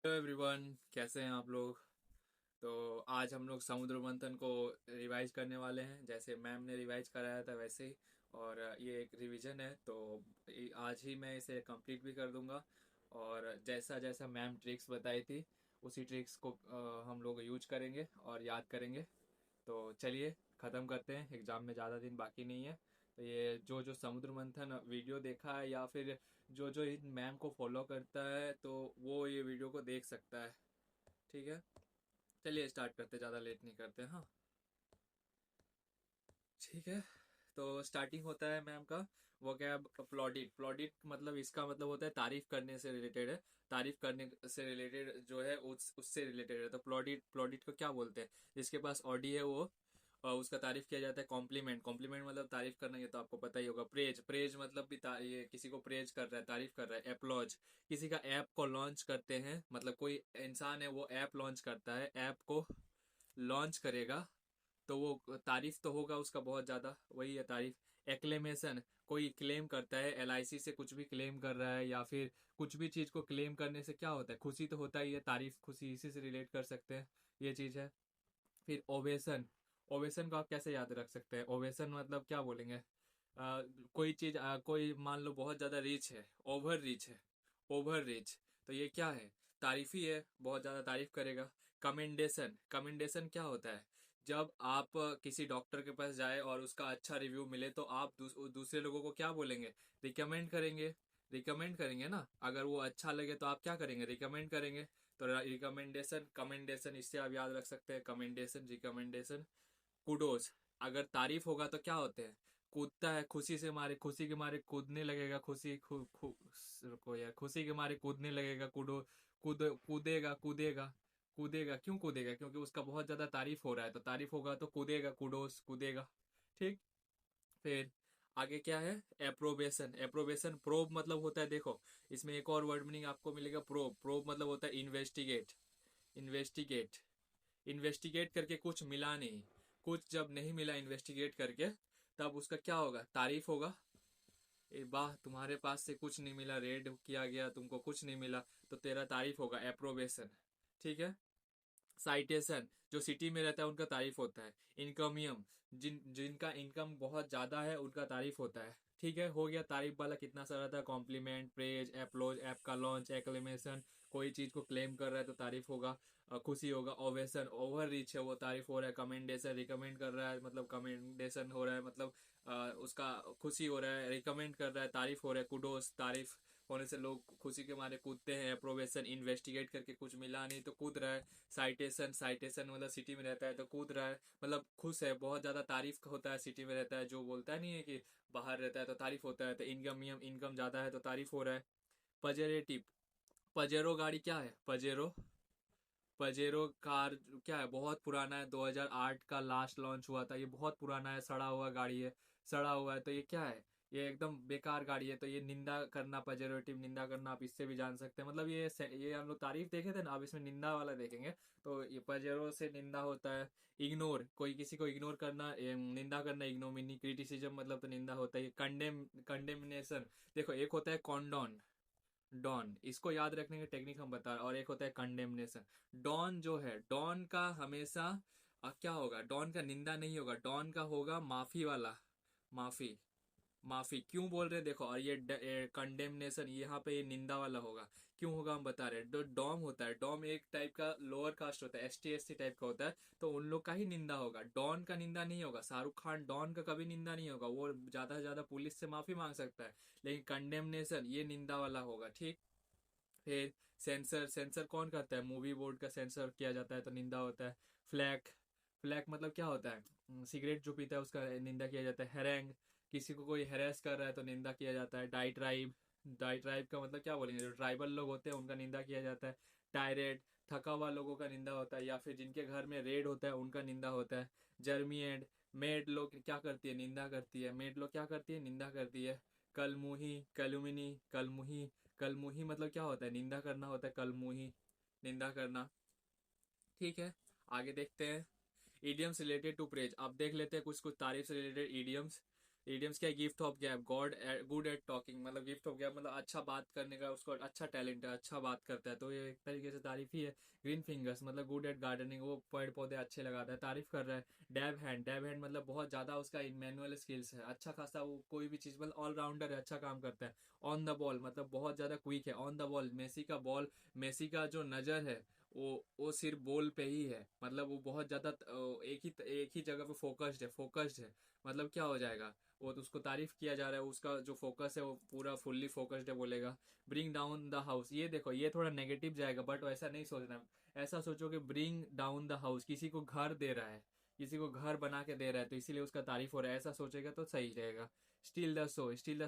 Hello everyone, कैसे हैं आप लोग। तो आज हम लोग समुद्र मंथन को रिवाइज करने वाले हैं, जैसे मैम ने रिवाइज कराया था वैसे ही। और ये एक रिवीजन है, तो आज ही मैं इसे कंप्लीट भी कर दूंगा। और जैसा जैसा मैम ट्रिक्स बताई थी, उसी ट्रिक्स को हम लोग यूज करेंगे और याद करेंगे। तो चलिए ख़त्म करते हैं, एग्ज़ाम में ज़्यादा दिन बाकी नहीं है। तो ये जो जो समुद्र मंथन वीडियो देखा है या फिर जो जो इन मैम को फॉलो करता है, तो वो ये वीडियो को देख सकता है। ठीक है, चलिए स्टार्ट करते, ज़्यादा लेट नहीं करते। हाँ, ठीक है। तो स्टार्टिंग होता है मैम का। वो क्या, प्लॉडिट प्लॉडिट मतलब इसका मतलब होता है तारीफ करने से रिलेटेड है। तारीफ करने से रिलेटेड जो है उससे रिलेटेड है। तो प्लॉडिट प्लॉडिट को क्या बोलते हैं? जिसके पास ऑडी है वो उसका तारीफ किया जाता है। कॉम्प्लीमेंट कॉम्प्लीमेंट मतलब तारीफ करना, ये तो आपको पता ही होगा। प्रेज प्रेज मतलब भी ये किसी को प्रेज कर रहा है, तारीफ कर रहा है। एप्लॉज, किसी का ऐप को लॉन्च करते हैं, मतलब कोई इंसान है वो ऐप लॉन्च करता है, ऐप को लॉन्च करेगा, तो वो तारीफ तो होगा उसका बहुत ज़्यादा, वही है तारीफ। एक्लेमेशन, कोई क्लेम करता है, एलआईसी से कुछ भी क्लेम कर रहा है या फिर कुछ भी चीज़ को क्लेम करने से क्या होता है, खुशी तो होता ही है। तारीफ खुशी, इसी से रिलेट कर सकते हैं, ये चीज़ है। फिर ओवेशन, ओवेशन को आप कैसे याद रख सकते हैं? ओवेशन मतलब क्या बोलेंगे? कोई चीज़, कोई मान लो बहुत ज़्यादा रिच है, ओवर रिच है, ओवर रिच, तो ये क्या है? तारीफ ही है, बहुत ज़्यादा तारीफ करेगा। कमेंडेशन, कमेंडेशन क्या होता है? जब आप किसी डॉक्टर के पास जाए और उसका अच्छा रिव्यू मिले, तो आप दूसरे लोगों को क्या बोलेंगे? रिकमेंड करेंगे। रिकमेंड करेंगे ना, अगर वो अच्छा लगे तो आप क्या करेंगे? रिकमेंड करेंगे। तो रिकमेंडेशन, कमेंडेशन, इससे आप याद रख सकते हैं, कमेंडेशन, रिकमेंडेशन। कुडोस, अगर तारीफ होगा तो क्या होते हैं? कूदता है खुशी से मारे, खुशी के मारे कूदने लगेगा, खुशी रुको यार, खुशी के मारे कूदने लगेगा। कूदेगा कूदेगा कूदेगा, क्यों कूदेगा? क्योंकि उसका बहुत ज्यादा तारीफ हो रहा है, तो तारीफ होगा तो कूदेगा, कुडोस, कूदेगा। ठीक। फिर आगे क्या है? एप्रोबेशन, एप्रोबेशन प्रोब मतलब होता है, देखो इसमें एक और वर्ड मीनिंग आपको मिलेगा। प्रोब, प्रोब मतलब होता है इन्वेस्टिगेट। इन्वेस्टिगेट, इन्वेस्टिगेट करके कुछ मिला नहीं, कुछ जब नहीं मिला इन्वेस्टिगेट करके, तब उसका क्या होगा? तारीफ होगा। ए वाह, तुम्हारे पास से कुछ नहीं मिला, रेड किया गया, तुमको कुछ नहीं मिला, तो तेरा तारीफ होगा, एप्रोबेशन। ठीक है। साइटेशन, जो सिटी में रहता है उनका तारीफ होता है। इनकमियम, जिनका इनकम बहुत ज़्यादा है उनका तारीफ होता है। ठीक है, हो गया तारीफ वाला कितना सारा था। कॉम्प्लीमेंट, प्रेज, एप्लॉज, ऐप का लॉन्च, एक्लेमेशन, कोई चीज़ को क्लेम कर रहा है तो तारीफ होगा, खुशी होगा। ओवेशन, ओवर रीच है वो, तारीफ हो रहा है। कमेंडेशन, रिकमेंड कर रहा है मतलब कमेंडेशन हो रहा है, मतलब उसका खुशी हो रहा है। रिकमेंड कर रहा है, तारीफ हो रहा है। कुडोस, तारीफ होने से लोग खुशी के मारे कूदते हैं। अप्रोवेशन, इन्वेस्टिगेट करके कुछ मिला नहीं तो कूद रहा है। साइटेशन, साइटेशन मतलब सिटी में रहता है तो कूद रहा है, मतलब खुश है, बहुत ज़्यादा तारीफ होता है, सिटी में रहता है, जो बोलता है नहीं है कि बाहर रहता है तो तारीफ होता है। तो इनकम, इनकम ज़्यादा है तो तारीफ हो रहा है। पजेरेटिव, पजेरो गाड़ी क्या है? पजेरो, पजेरो कार क्या है? बहुत पुराना है, 2008 का लास्ट लॉन्च हुआ था, ये बहुत पुराना है, सड़ा हुआ गाड़ी है। सड़ा हुआ है तो ये क्या है? ये एकदम बेकार गाड़ी है, तो ये निंदा करना, पजेरेटिव निंदा करना, आप इससे भी जान सकते हैं। मतलब ये हम लोग तारीफ देखे थे ना, अब इसमें निंदा वाला देखेंगे। तो ये पजेरो से निंदा होता है। इग्नोर, कोई किसी को इग्नोर करना, निंदा करना, इग्नोमिनी। क्रिटिसिज्म मतलब तो निंदा होता है। कंडेम, कंडेमनेशन, देखो एक होता है कॉन्डोन, डॉन, इसको याद रखने की टेक्निक हम बता रहे हैं, और एक होता है कंडेमनेशन। डॉन जो है, डॉन का हमेशा क्या होगा? डॉन का निंदा नहीं होगा, डॉन का होगा माफी वाला। माफी, माफी क्यों बोल रहे हैं देखो। और ये कंडेमनेशन, यहाँ पे ये निंदा वाला होगा। क्यों होगा हम बता रहे हैं। जो डॉम होता है, डॉम एक टाइप का लोअर कास्ट होता है, ST SC टाइप का होता है, तो उन लोग का ही निंदा होगा, डॉन का निंदा नहीं होगा। शाहरुख खान डॉन का कभी निंदा नहीं होगा, वो ज्यादा से ज्यादा पुलिस से माफी मांग सकता है। लेकिन कंडेमनेशन ये निंदा वाला होगा। ठीक। फिर सेंसर, सेंसर कौन करता है? मूवी बोर्ड का सेंसर किया जाता है तो निंदा होता है। फ्लैग, फ्लैग मतलब क्या होता है? सिगरेट जो पीता है उसका निंदा किया जाता है। हैरेंग, किसी को कोई हैरेस कर रहा है तो निंदा किया जाता है। डाइट्राइब, डाइट्राइब का मतलब क्या बोलेंगे? जो ट्राइबल लोग होते हैं उनका निंदा किया जाता है। टायरेट, थका हुआ लोगों का निंदा होता है, या फिर जिनके घर में रेड होता है उनका निंदा होता है। जर्मिएड, मेड लोग क्या करती है? निंदा करती है। मेड लोग क्या करती है? निंदा करती है। कलमुही, कलुमिनी, कलमुही, कलमुही मतलब क्या होता है? निंदा करना होता है, कलमुही, निंदा करना। ठीक है, आगे देखते हैं। इडियम्स रिलेटेड टू प्रेज, अब देख लेते हैं कुछ कुछ तारीफ से रिलेटेड इडियम्स। इडियम्स क्या है, gift of gap, God good at talking, मतलब गिफ्ट ऑफ गैप मतलब अच्छा बात करने का, उसको अच्छा टैलेंट है, अच्छा बात करता है, तो ये एक तरीके से तारीफ ही है। ग्रीन फिंगर्स मतलब गुड एट गार्डनिंग, वो पेड़ पौधे अच्छे लगाता है, तारीफ कर रहा है। डैब हैंड मतलब बहुत ज़्यादा उसका मैनुअल स्किल्स है, अच्छा खासा वो कोई भी चीज़ मतलब ऑलराउंडर है, अच्छा काम करता है। ऑन द बॉल मतलब बहुत ज़्यादा क्विक है, ऑन द बॉल मेसी का बॉल, मेसी का जो नज़र है वो सिर्फ बॉल पे ही है, मतलब वो बहुत ज़्यादा एक ही जगह पे फोकस्ड है। मतलब क्या हो जाएगा, वो तो उसको तारीफ किया जा रहा है, उसका जो फोकस है वो पूरा फुल्ली फोकस्ड है बोलेगा। ब्रिंग डाउन द हाउस, ये देखो ये थोड़ा नेगेटिव जाएगा, बट ऐसा नहीं सोचना। ऐसा सोचो कि ब्रिंग डाउन द हाउस, किसी को घर दे रहा है, किसी को घर बना के दे रहा है, तो इसीलिए उसका तारीफ हो रहा है, ऐसा सोचेगा तो सही रहेगा। स्टील द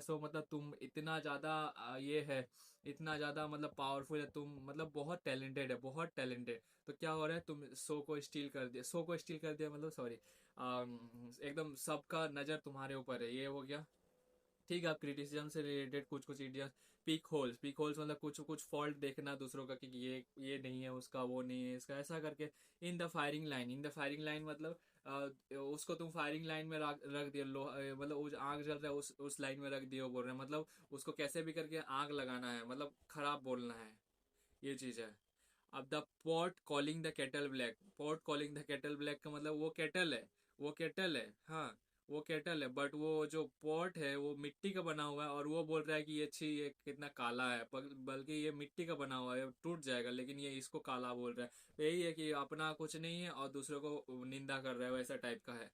शो मतलब तुम इतना ज़्यादा ये है, इतना ज़्यादा मतलब पावरफुल है तुम, मतलब बहुत टैलेंटेड है, बहुत टैलेंटेड। तो क्या हो रहा है, तुम शो को स्टील कर दिया, शो को स्टील कर दिया मतलब सॉरी, एकदम सबका नज़र तुम्हारे ऊपर है, ये हो गया। ठीक है, आप क्रिटिसिज्म से रिलेटेड कुछ कुछ इंडिया, पीक होल्स मतलब कुछ कुछ फॉल्ट देखना दूसरों का कि ये नहीं है उसका, वो नहीं है इसका, ऐसा करके। इन द फायरिंग लाइन मतलब उसको तुम फायरिंग लाइन में रख दिया, मतलब वो जो आग जल रहा है उस लाइन में रख दिया, बोल रहे हैं मतलब उसको कैसे भी करके आग लगाना है, मतलब खराब बोलना है, ये चीज़ है। अब the pot calling the kettle black, pot calling the kettle black का मतलब वो केटल है, वो केटल है, हाँ वो केटल है, बट वो जो पॉट है वो मिट्टी का बना हुआ है, और वो बोल रहा है कि ये छी ये कितना काला है, बल्कि ये मिट्टी का बना हुआ है, ये टूट जाएगा, लेकिन ये इसको काला बोल रहा है। तो यही है कि अपना कुछ नहीं है और दूसरों को निंदा कर रहा है, वैसा टाइप का है।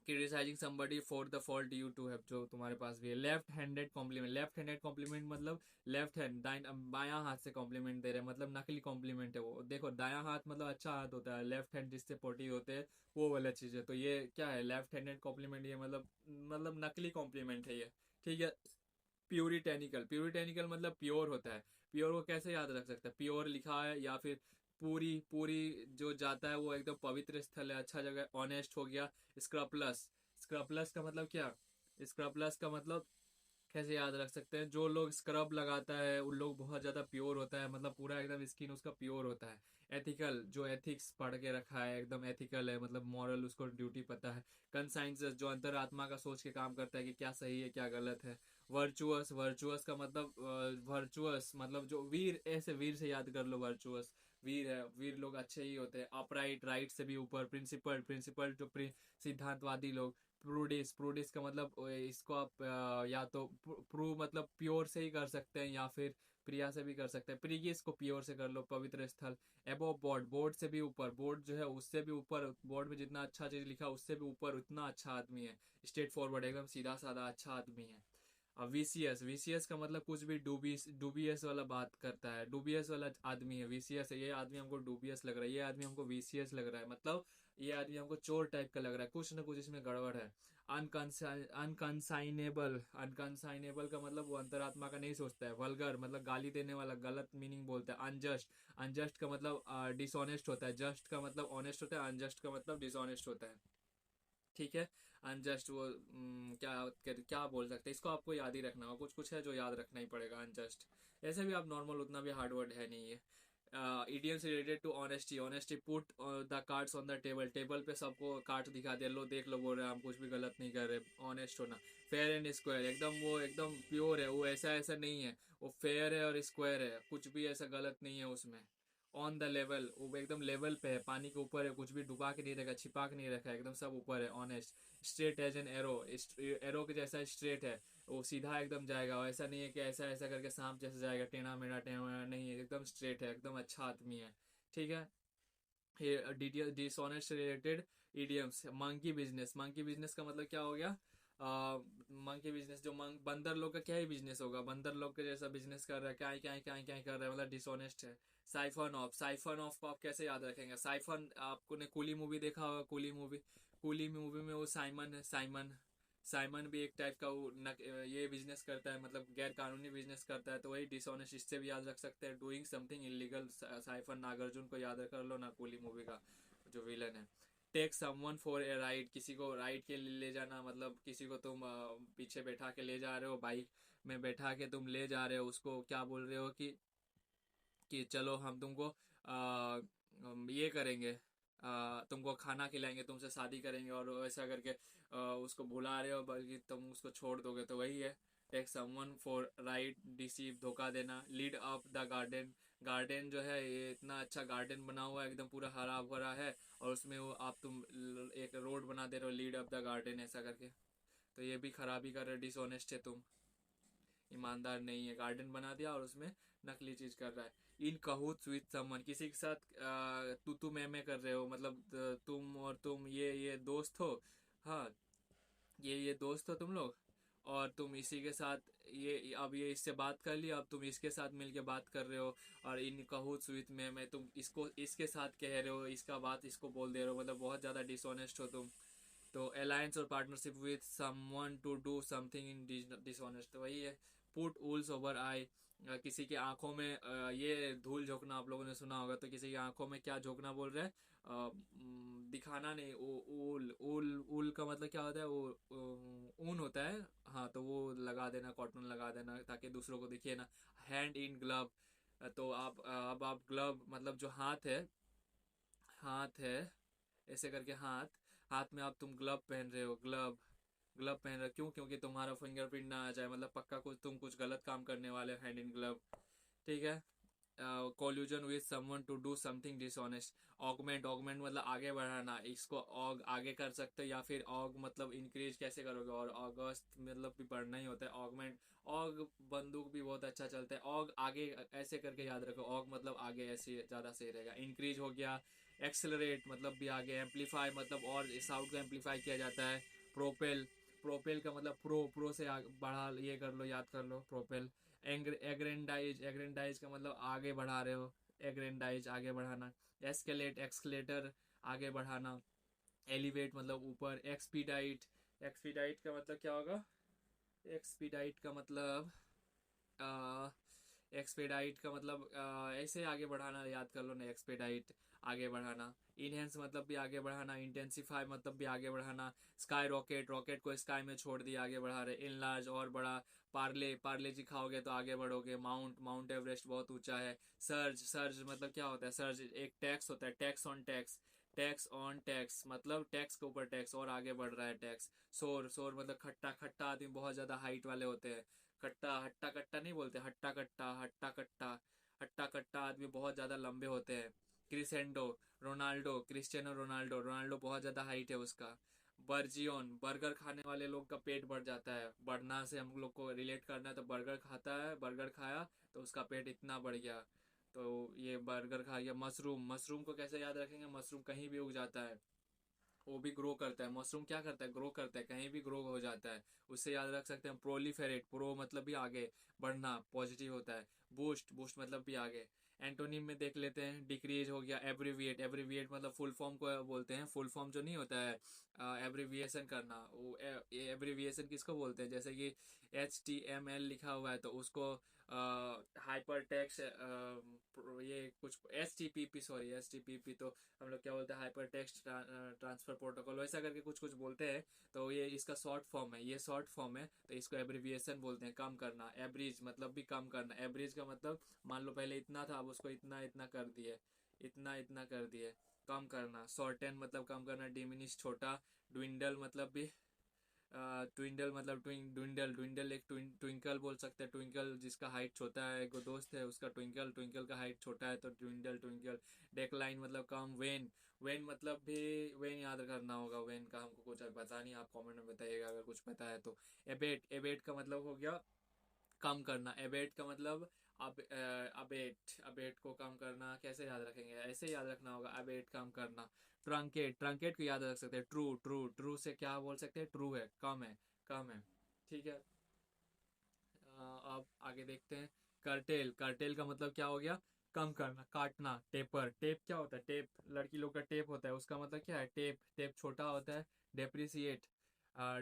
Criticising somebody for the fault you too have, जो तुम्हारे पास भी है। लेफ्ट हैंडेड कॉम्प्लीमेंट मतलब लेफ्ट हैंड बायां हाथ से कॉम्प्लीमेंट दे रहे हैं, मतलब नकली कॉम्प्लीमेंट है वो, देखो दायां हाथ मतलब अच्छा हाथ होता है, लेफ्ट हैंड जिससे पोटी होते हैं वो वाला चीज़ है, तो ये क्या है, लेफ्ट हैंडेड कॉम्प्लीमेंट, ये मतलब नकली कॉम्प्लीमेंट है ये। ठीक है। प्यूरिटेनिकल मतलब प्योर होता है। प्योर को कैसे याद रख सकते हैं, प्योर लिखा है, या फिर पूरी पूरी जो जाता है वो एकदम पवित्र स्थल है, अच्छा जगह, ऑनेस्ट हो गया। स्क्रपलस, स्क्रपलस का मतलब क्या, स्क्रपलस का मतलब कैसे याद रख सकते हैं, जो लोग स्क्रब लगाता है उन लोग बहुत ज़्यादा प्योर होता है, मतलब पूरा एकदम स्किन उसका प्योर होता है। एथिकल, जो एथिक्स पढ़ के रखा है एकदम एथिकल है, मतलब मॉरल उसको ड्यूटी पता है। कंसाइंसेस, जो अंतरात्मा का सोच के काम करता है कि क्या सही है क्या गलत है। वर्चुअस, वर्चुअस का मतलब वर्चुअस मतलब जो वीर, ऐसे वीर से याद कर लो, वर्चुअस वीर है, वीर लोग अच्छे ही होते हैं। अपराइट, राइट से भी ऊपर। प्रिंसिपल, प्रिंसिपल जो सिद्धांतवादी लोग। प्रूडिस, प्रूडिस का मतलब इसको आप या तो प्रू मतलब प्योर से ही कर सकते हैं, या फिर प्रिया से भी कर सकते हैं। प्रीगिस को प्योर से कर लो, पवित्र स्थल। एबो बोर्ड, बोर्ड से भी ऊपर, बोर्ड जो है उससे भी ऊपर, बोर्ड में जितना अच्छा चीज लिखा उससे भी ऊपर, उतना अच्छा आदमी है। स्ट्रेट फॉरवर्ड, एकदम सीधा साधा अच्छा आदमी है। अब वीसीएस, वीसीएस का मतलब कुछ भी डूबीएस वाला बात करता है, डूबीएस वाला आदमी है वीसीएस है, ये आदमी हमको डूबीएस लग रहा है, ये आदमी हमको वीसीएस लग रहा है, मतलब ये आदमी हमको चोर टाइप का लग रहा है, कुछ ना कुछ इसमें गड़बड़ है। अनकंसाइनेबल, अनकंसाइनेबल का मतलब वो अंतरात्मा का नहीं सोचता है। वल्गर मतलब गाली देने वाला, गलत मीनिंग बोलता है। अनजस्ट, अनजस्ट का मतलब डिसऑनेस्ट होता है। जस्ट का मतलब ऑनेस्ट होता है, अनजस्ट का मतलब डिसऑनेस्ट होता है। ठीक है। अनजस्ट वो क्या क्या बोल सकते हैं इसको, आपको याद ही रखना होगा, कुछ कुछ है जो याद रखना ही पड़ेगा। अनजस्ट, ऐसे भी आप नॉर्मल, उतना भी हार्ड वर्ड है नहीं है। Idioms related to honesty, honesty put the cards on the table, table पे सबको कार्ड दिखा दिया, लो देख लो, बोल रहे हैं हम कुछ भी गलत नहीं कर रहे, ऑनेस्ट होना। फेयर एंड स्क्वायर, एकदम वो एकदम प्योर है, वो ऐसा ऐसा नहीं है, वो फेयर है और स्क्वायर है, कुछ भी ऐसा गलत नहीं है उसमें। ऑन द लेवल, वो एकदम लेवल पे है, पानी के ऊपर है, कुछ भी डुबा के नहीं रखा, छिपा के नहीं रखा, एकदम सब ऊपर है। Honest. Straight as an arrow, arrow के जैसा स्ट्रेट है, वो सीधा एकदम जाएगा, ऐसा नहीं है कि ऐसा ऐसा करके सांप जैसा जाएगा, टेढ़ा मेढ़ा नहीं है, एकदम स्ट्रेट है, एकदम अच्छा आदमी है। ठीक है। ये dishonest related idioms. Monkey business, monkey business का मतलब क्या हो गया, मंकी बिजनेस जो बंदर लोग का क्या ही बिजनेस होगा, बंदर लोग के जैसा बिजनेस कर रहा है, क्या ही क्या ही क्या ही क्या ही कर रहा है, मतलब डिसऑनेस्ट है। साइफन ऑफ, साइफन ऑफ को आप कैसे याद रखेंगे, साइफन, आपको ने कूली मूवी देखा होगा, कूली मूवी, कूली मूवी में वो साइमन है, साइमन, साइमन भी एक टाइप का वो ये बिजनेस करता है, मतलब गैर कानूनी बिजनेस करता है, तो वही डिसऑनेस्ट, इससे भी याद रख सकते हैं। Doing something illegal, siphon, Nagarjuna को याद कर लो ना, कूली मूवी का जो विलन है। Take someone for a ride, किसी को राइड के लिए ले जाना, मतलब किसी को तुम पीछे बैठा के ले जा रहे हो, बाइक में बैठा के तुम ले जा रहे हो, उसको क्या बोल रहे हो कि चलो हम तुमको ये करेंगे, तुमको खाना खिलाएंगे, तुमसे शादी करेंगे, और ऐसा करके उसको भुला रहे हो बल्कि तुम उसको छोड़ दोगे, तो वही है take someone for ride, deceive धोखा देना। Lead up the garden, garden जो है ये इतना अच्छा गार्डन बना हुआ है, एकदम पूरा हरा भरा है, और उसमें वो आप तुम एक रोड बना दे रहे हो, लीड अप द गार्डन ऐसा करके, तो ये भी खराबी कर रहे हो, डिसऑनेस्ट है तुम, ईमानदार नहीं है। गार्डन बना दिया और उसमें नकली चीज कर रहा है। इन कहूट्स विथ समवन, किसी के साथ तू मैं कर रहे हो, मतलब तुम और तुम ये दोस्त हो, हाँ ये दोस्त हो तुम लोग, और तुम इसी के साथ ये अब ये इससे बात कर लिया, अब तुम इसके साथ मिलके बात कर रहे हो, और इन कहूट्स विथ मैं तुम इसको इसके साथ कह रहे हो, इसका बात इसको बोल दे रहे हो, मतलब बहुत ज्यादा डिसऑनेस्ट हो तुम। तो अलायंस और partnership with someone to do something in dishonest, तो वही है। पुट वूल्स ओवर आई, किसी की आंखों में ये धूल झोंकना आप लोगों ने सुना होगा, तो किसी की आंखों में क्या झोंकना बोल रहे हैं, दिखाना नहीं। ऊल ऊल ऊल का मतलब क्या होता है, वो ऊन होता है, हाँ, तो वो लगा देना, कॉटन लगा देना ताकि दूसरों को दिखे ना। हैंड इन ग्लव, तो आप अब आप ग्लव मतलब जो हाथ है ऐसे करके हाथ, हाथ में आप तुम ग्लव पहन रहे हो, ग्लव ग्लव पहन रहे हो, क्यों? क्योंकि तुम्हारा फिंगरप्रिंट ना आ जाए, मतलब पक्का कुछ तुम कुछ गलत काम करने वाले हो, हैंड इन ग्लव, ठीक है। Collusion with someone to do something dishonest. Augment, augment मतलब आगे बढ़ाना, इसको ऑग आगे कर सकते हो, या फिर ऑग मतलब इंक्रीज कैसे करोगे, और ऑगस्ट मतलब भी बढ़ना ही होता है। ऑगमेंट, ऑग बंदूक भी बहुत अच्छा चलता है, ऑग आगे ऐसे करके याद रखो, ऑग मतलब आगे, ऐसे ज़्यादा सही रहेगा। इंक्रीज हो गया। एक्सेलरेट मतलब भी आगे। एम्पलीफाई मतलब और साउंड को एम्पलीफाई किया जाता है। प्रोपेल, प्रोपेल का मतलब प्रो से बढ़ा, ये कर लो, याद कर लो, प्रोपेल। एग्रेंडाइज, एग्रेंडाइज का मतलब आगे बढ़ा रहे हो, एग्रेंडाइज आगे बढ़ाना। एस्केलेट, एक्सकेलेटर आगे बढ़ाना। एलिवेट मतलब ऊपर। एक्सपीडाइट, एक्सपीडाइट का मतलब क्या होगा, एक्सपीडाइट का मतलब एक्सपेडाइट का मतलब ऐसे आगे बढ़ाना, याद कर लो ना, एक्सपेडाइट आगे बढ़ाना। इनहेंस मतलब भी आगे बढ़ाना। इंटेंसिफाई मतलब भी आगे बढ़ाना। स्काई रॉकेट, रॉकेट को स्काई में छोड़ दिया, आगे बढ़ा रहे। इनलार्ज और बड़ा। पार्ले, पार्ले जी खाओगे तो आगे बढ़ोगे। माउंट, माउंट एवरेस्ट बहुत ऊंचा है। सर्ज, सर्ज मतलब क्या होता है, सर्ज एक टैक्स होता है, tax on tax, tax on tax मतलब टैक्स के ऊपर टैक्स, और आगे बढ़ रहा है टैक्स। शोर, शोर मतलब खट्टा, खट्टा आदमी बहुत ज्यादा हाइट वाले होते हैं। खट्टा, हट्टा कट्टा नहीं बोलते, हट्टा कट्टा, हट्टा कट्टा, हट्टा कट्टा आदमी बहुत ज्यादा लंबे होते हैं। Crescendo, Ronaldo, Cristiano Ronaldo, Ronaldo बहुत ज्यादा हाइट है उसका। बर्जियन, बर्गर खाने वाले लोग का पेट बढ़ जाता है, बढ़ना से हम लोग को रिलेट करना है, तो बर्गर खाता है, बर्गर खाया तो उसका पेट इतना बढ़ गया, तो ये बर्गर खा गया। मशरूम, मशरूम को कैसे याद रखेंगे, मशरूम कहीं भी उग जाता है, वो भी ग्रो करता है। मशरूम क्या करता है, ग्रो करता है, कहीं भी ग्रो हो जाता है, उससे याद रख सकते हैं। प्रोलीफेरेट, प्रो मतलब भी आगे बढ़ना, पॉजिटिव होता है। बूस्ट, बूस्ट मतलब भी आगे। एंटोनिम में देख लेते हैं। डिक्रीज हो गया। एब्रीविएट, एब्रीविएट मतलब फुल फॉर्म को बोलते हैं, फुल फॉर्म जो नहीं होता है, एब्रीविएशन करना, वो एब्रीविएशन किसको बोलते हैं, जैसे कि HTML लिखा हुआ है तो उसको हाइपर टेक्स्ट, ये कुछ HTTP, सॉरी HTTP, तो हम लोग क्या बोलते हैं, हाइपर टेक्स्ट ट्रांसफर प्रोटोकॉल, वैसा करके कुछ कुछ बोलते हैं, तो ये इसका शॉर्ट फॉर्म है, ये शॉर्ट फॉर्म है, तो इसको एब्रीविएशन बोलते हैं। कम करना। एब्रिज मतलब भी कम करना। एब्रिज का मतलब मान लो पहले इतना था, अब उसको इतना इतना कर दिए, इतना इतना कर दिए, कम करना। शॉर्टेन मतलब कम करना। डिमिनिश छोटा। ट्विंडल मतलब भी ट्विंडल मतलब ट्विंडल, ट्विंडल एक ट्विंकल बोल सकते हैं, ट्विंकल जिसका हाइट छोटा है, एक दोस्त है उसका ट्विंकल, ट्विंकल का हाइट छोटा है तो ट्विंडल, ट्विंकल। डेकलाइन मतलब कम। वेन, वेन मतलब भी वेन याद करना होगा, वेन का हमको कुछ पता नहीं, आप कमेंट में बताइएगा अगर कुछ पता है तो। एबेट, एबेट का मतलब हो गया कम करना। एबेट का मतलब अबेट, अबेट को कम करना, कैसे याद रखेंगे, ऐसे याद रखना होगा, अबेट कम करना। ट्रंकेट, ट्रंकेट को याद रख सकते हैं। ट्रू, ट्रू, ट्रू से क्या बोल सकते हैं, ट्रू है, कम है, कम है, ठीक है। अब आगे देखते हैं। कर्टेल, कर्टेल का मतलब क्या हो गया, कम करना, काटना। टेपर, टेप क्या होता है, टेप लड़की लोग का टेप होता है, उसका मतलब क्या है, टेप, टेप छोटा होता है। डेप्रिसिएट,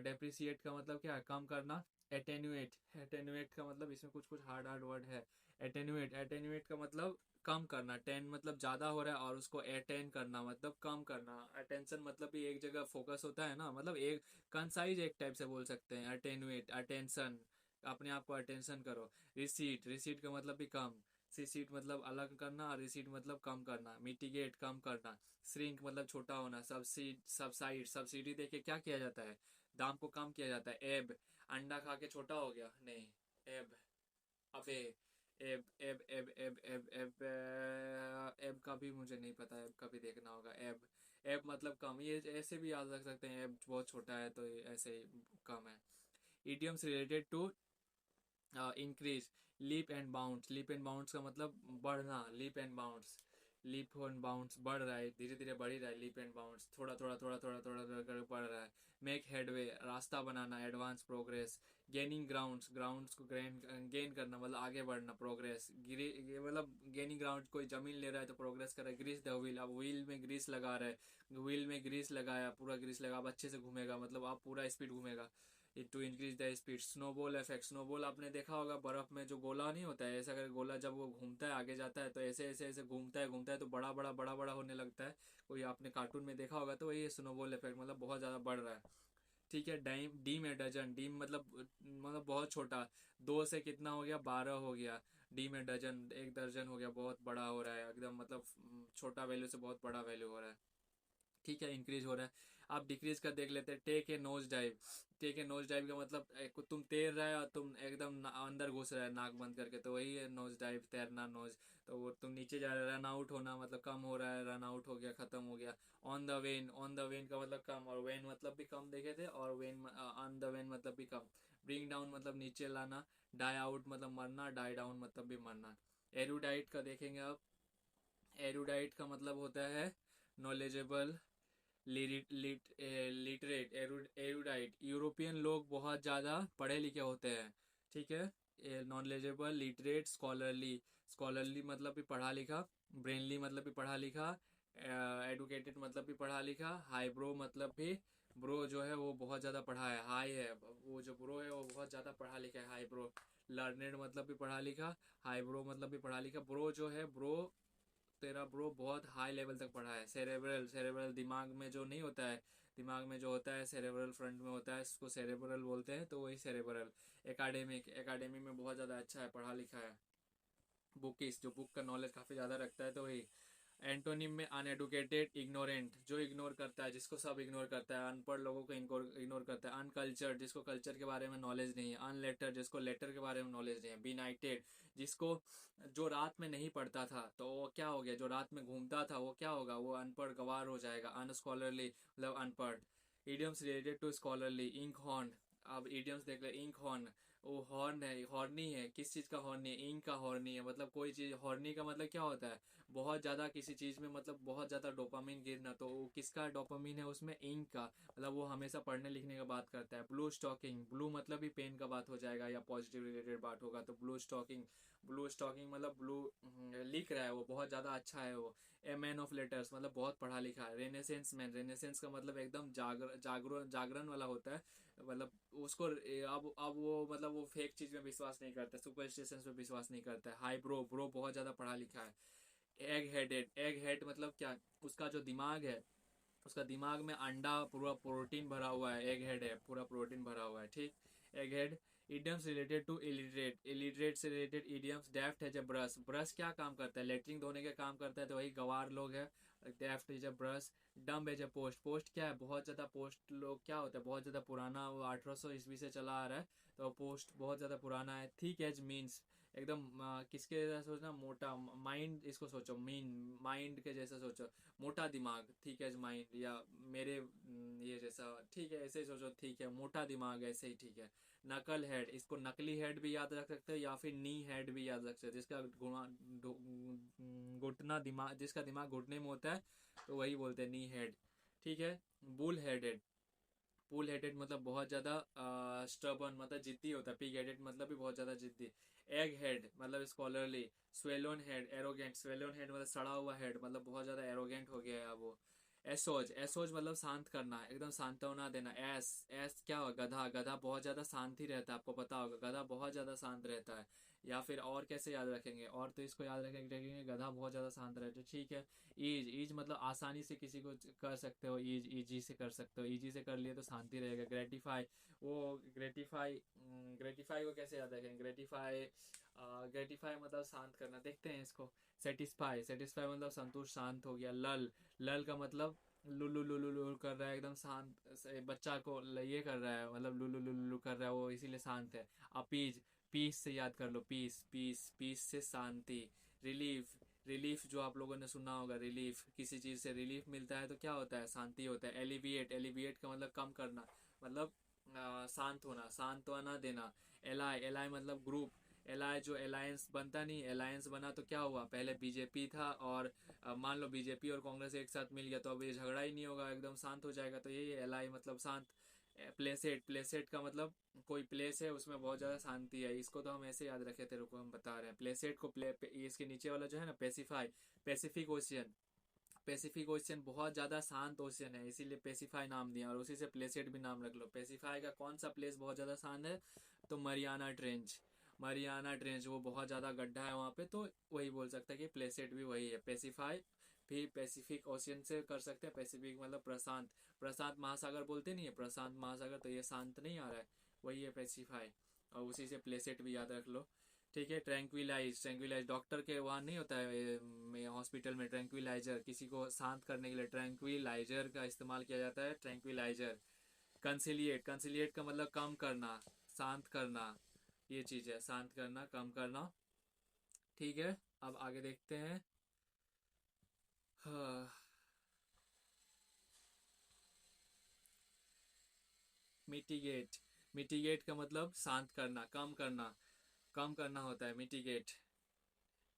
डेप्रिसिएट का मतलब क्या है, कम करना। एटेन्यूएट, एटेन्यूएट का मतलब इसमें कुछ कुछ हार्ड हार्ड वर्ड है। एटेन्यूएट, एटेन्यूएट का मतलब कम करना। टेन मतलब ज्यादा हो रहा है और उसको एटेन करना मतलब कम करना। अटेंशन मतलब भी एक जगह फोकस होता है ना, मतलब एक कंसाइज एक टाइप से बोल सकते हैं। अटेन्यूएट, अटेंशन, अपने आप को अटेंशन करो। रिसीट, रिसीट का मतलब भी कम। सिसीड मतलब अलग करना, और रिसीड मतलब कम करना, मिटिगेट कम करना, श्रिंक मतलब छोटा होना, सब्सिडी देके क्या किया जाता है, दाम को कम किया जाता है। एब, अंडा खा के छोटा हो गया, नहीं। एब, अबे, एब एब एब एब एब एब एब का भी मुझे नहीं पता, एब का भी देखना होगा। एब, एब मतलब कम, ये ऐसे भी याद रख सकते हैं, एब बहुत छोटा है तो ये ऐसे ही कम है। Idioms related to increase, leap and bounce, leap and bounce का मतलब बढ़ना, leap and bounce, leap and bounce बढ़ रहा है, धीरे धीरे बढ़ ही रहा है, लीप एंड बाउंस थोड़ा थोड़ा थोड़ा थोड़ा थोड़ा थोड़ा कर बढ़ रहा है। मेक हेडवे, रास्ता बनाना, advance progress. Gaining grounds, grounds को गेन करना मतलब आगे बढ़ना, प्रोग्रेस। ये मतलब गेनिंग ग्राउंड, कोई जमीन ले रहा है तो प्रोग्रेस कर रहा है। ग्रीस द व्हील, अब व्हील में ग्रीस लगा रहा है, व्हील में ग्रीस लगाया, पूरा ग्रीस लगा, अब अच्छे से घूमेगा, मतलब आप पूरा स्पीड घूमेगा। To increase the speed. Snowball effect, snowball आपने देखा होगा, बर्फ में जो गोला नहीं होता है, ऐसा अगर गोला जब वो घूमता है आगे जाता है तो ऐसे ऐसे ऐसे घूमता है तो बड़ा बड़ा बड़ा बड़ा होने लगता है। कोई आपने कार्टून में देखा होगा, तो वही स्नोबॉल इफेक्ट, मतलब बहुत ज़्यादा बढ़ रहा है। ठीक है। डाइम, डीम है डजन, डीम मतलब बहुत छोटा, 2 से कितना हो गया, 12 हो गया। डीम है डजन, 1 दर्जन हो गया, बहुत बड़ा हो रहा है एकदम, मतलब छोटा वैल्यू से बहुत बड़ा वैल्यू हो रहा है। ठीक है, इंक्रीज हो रहा है। आप डिक्रीज का देख लेते हैं। Take a nose dive, take a nose dive का मतलब तुम तैर रहे हो और तुम एकदम अंदर घुस रहे हो नाक बंद करके, तो वही है नोज डाइव, तैरना नोज। तो वो तुम नीचे जा रहे, रन आउट होना मतलब कम हो रहा है, रन आउट हो गया, खत्म हो गया। On the when, on the when का मतलब कम, और वेन मतलब भी कम देखे थे, और वेन ऑन द वेन मतलब भी कम। ब्रिंग डाउन मतलब नीचे लाना, डाई आउट मतलब मरना, डाई डाउन मतलब भी मरना। एरुडाइट का देखेंगे अब। एरुडाइट का मतलब होता है नॉलेजेबल, लिटरेट, एरुडाइट, यूरोपियन लोग बहुत ज़्यादा पढ़े लिखे होते हैं। ठीक है। नॉलेजेबल, लिटरेट, स्कॉलरली, स्कॉलरली मतलब भी पढ़ा लिखा, ब्रेनली मतलब भी पढ़ा लिखा, एडुकेटेड मतलब भी पढ़ा लिखा, हाई ब्रो मतलब भी, ब्रो जो है वो बहुत ज़्यादा पढ़ा है, हाई है वो, जो ब्रो है वो बहुत ज़्यादा पढ़ा लिखा है, हाई ब्रो। लर्नेड मतलब भी पढ़ा लिखा, हाई ब्रो मतलब भी पढ़ा लिखा। ब्रो जो है, ब्रो तेरा ब्रो बहुत हाई लेवल तक पढ़ा है। सेरेब्रल, सेरेब्रल दिमाग में जो नहीं होता है, दिमाग में जो होता है सेरेब्रल फ्रंट में होता है, इसको सेरेब्रल बोलते हैं, तो वही सेरेब्रल। एकेडमिक, एकेडमी में बहुत ज़्यादा अच्छा है, पढ़ा लिखा है। बुकिस, जो बुक का नॉलेज काफ़ी ज़्यादा रखता है, तो वही। एंटोनिम में अनएडुकेटेड, इग्नोरेंट, जो इग्नोर करता है, जिसको सब इग्नोर करता है, अनपढ़ लोगों को इग्नोर करता है। अनकल्चर्ड, जिसको कल्चर के बारे में नॉलेज नहीं है। अनलेटर, जिसको लेटर के बारे में नॉलेज नहीं है। बिनाइटेड, जिसको, जो रात में नहीं पढ़ता था तो वो क्या हो गया, जो रात में घूमता था वो क्या होगा, वो अनपढ़ गवार हो जाएगा। अनस्कॉलरली मतलब अनपढ़। Idioms related to scholarly, ink horn. अब इडियम्स देख ले, इंक हॉर्न, वो हॉर्न है, हॉर्नी है, किस चीज़ का हॉर्नी है, इंक का हॉर्नी है, मतलब कोई चीज़। हॉर्नी का मतलब क्या होता है, बहुत ज़्यादा किसी चीज़ में, मतलब बहुत ज़्यादा डोपामिन गिरना, तो वो किसका डोपामिन है उसमें, इंक का, मतलब वो हमेशा पढ़ने लिखने का बात करता है। ब्लू स्टॉकिंग, ब्लू मतलब भी पेन का बात हो जाएगा या पॉजिटिव रिलेटेड बात होगा, तो ब्लू स्टॉकिंग, ब्लू स्टॉकिंग मतलब ब्लू लिख रहा है वो, बहुत ज़्यादा अच्छा है वो। ए मैन ऑफ लेटर्स मतलब बहुत पढ़ा लिखा है। रेनेसेंस मैन, रेनेसेंस का मतलब एकदम जागरण वाला होता है, मतलब उसको अब वो मतलब वो फेक चीज़ में विश्वास नहीं करता, सुपरस्टिशंस में विश्वास नहीं करता है। हाई ब्रो, ब्रो बहुत ज़्यादा पढ़ा लिखा है। एग हेडेड, एग हेड मतलब क्या, उसका जो दिमाग है, उसका दिमाग में अंडा पूरा प्रोटीन भरा हुआ है, एग हेड है, पूरा प्रोटीन भरा हुआ है। ठीक। Egg head. Idioms related to illiterate, illiterate से रिलेटेड इडियम्स। डेफ्ट है जब ब्रश, ब्रश क्या काम करता है, लेटरिन धोने का काम करता है, तो वही गवार लोग है। Deft is a brush. Dumb as a post, post क्या है, बहुत ज़्यादा पोस्ट लोग क्या होता है, बहुत ज़्यादा पुराना, वो 1800 ईस्वी से चला आ रहा है, तो पोस्ट बहुत ज़्यादा पुराना है। थिक एज मीन्स एकदम किसके जैसा सोचना, मोटा माइंड, इसको सोचो मीन, माइंड के जैसा सोचो, मोटा दिमाग, ठीक है माइंड, या मेरे ये जैसा, ठीक है ऐसे ही सोचो, ठीक है मोटा दिमाग ऐसे ही, ठीक है। नकल हेड, इसको नकली हेड भी याद रख सकते हो, या फिर नी हेड भी याद रख सकते हो, जिसका घुटना दिमाग, जिसका दिमाग घुटने में होता है, तो वही बोलते हैं नी हेड। ठीक है। बुल हेडेड, पुल हेडेड मतलब बहुत ज़्यादा स्टबन, मतलब जिद्दी होता है। पिग हेडेड मतलब भी बहुत ज़्यादा जिद्दी। एग हेड मतलब scholarly. Swollen head, arrogant, swollen head मतलब सड़ा हुआ हेड, मतलब बहुत ज़्यादा एरोगेंट हो गया है वो। एसोज, एसोज मतलब शांत करना, एकदम सांत्वना देना। एस, एस क्या होगा, गधा, गधा बहुत ज़्यादा शांति रहता है, आपको पता होगा गधा बहुत ज़्यादा शांत रहता है। या फिर और कैसे याद रखेंगे, और तो इसको याद रखेंगे, गधा बहुत ज़्यादा शांत रहता है। ठीक है। ईज, ईज मतलब आसानी से किसी को कर सकते हो, ईज, ईजी से कर सकते हो, ईजी से कर लिए तो शांति रहेगा। ग्रेटिफाई, वो ग्रेटिफाई, ग्रेटिफाई को कैसे याद रखेंगे, ग्रेटिफाई ग्रेटिफाई मतलब शांत करना, देखते हैं इसको। सेटिस्फाई, सेटिस्फाई मतलब संतुष्ट, शांत हो गया। लल, लल का मतलब लुलु लुलु लुलु कर रहा है, एकदम शांत बच्चा को ये कर रहा है, मतलब लुलु लुलु लुलु कर रहा है वो, इसीलिए शांत है। अपीज, पीस से याद कर लो, पीस पीस पीस से शांति। रिलीफ, रिलीफ जो आप लोगों ने सुना होगा, रिलीफ, किसी चीज़ से रिलीफ मिलता है तो क्या होता है, शांति होता है। एलिविएट, एलिविएट का मतलब कम करना, मतलब शांत होना, सांत्वना देना। एलाई, एलाई मतलब ग्रुप। एलाई जो अलायंस बनता नहीं, अलायंस बना तो क्या हुआ, पहले बीजेपी था और मान लो बीजेपी और कांग्रेस एक साथ मिल गया तो अब ये झगड़ा ही नहीं होगा, एकदम शांत हो जाएगा, तो यही एलाई मतलब शांत। प्लेसेट, प्लेसेट का मतलब कोई प्लेस है उसमें बहुत ज़्यादा शांति है, इसको तो हम ऐसे याद रखे थे, रुको हम बता रहे हैं। प्लेसेट को इसके नीचे वाला जो है ना, pacify, Pacific ocean, Pacific ocean बहुत ज़्यादा शांत ओशियन है, इसीलिए पेसिफाई नाम दिया, और उसी से प्लेसेट भी नाम रख लो। पेसिफाई का कौन सा प्लेस बहुत ज़्यादा शांत है, तो मरियाना ट्रेंच, मरियाना ट्रेंच वो बहुत ज़्यादा गड्ढा है वहाँ पे, तो वही बोल सकते हैं कि प्लेसेट भी वही है। पेसिफाई भी पैसिफिक ओशियन से कर सकते हैं, पैसिफिक मतलब प्रशांत, प्रशांत महासागर बोलते नहीं है, प्रशांत महासागर, तो ये शांत नहीं आ रहा है, वही है पैसिफाई, और उसी से प्लेसेट भी याद रख लो। ठीक है। ट्रैंक्विलाइज, ट्रैंक्विलाइज डॉक्टर के वहाँ नहीं होता है हॉस्पिटल में, ट्रैंक्विलाइजर, किसी को शांत करने के लिए ट्रैंक्विलाइजर का इस्तेमाल किया जाता है, ट्रैंक्विलाइजर। कंसिलिएट, कंसिलिएट का मतलब कम करना, शांत करना, ये चीज़ है, शांत करना, कम करना। ठीक है, अब आगे देखते हैं। हाँ, मिटिगेट, मिटिगेट का मतलब शांत करना, कम करना, कम करना होता है मिटिगेट।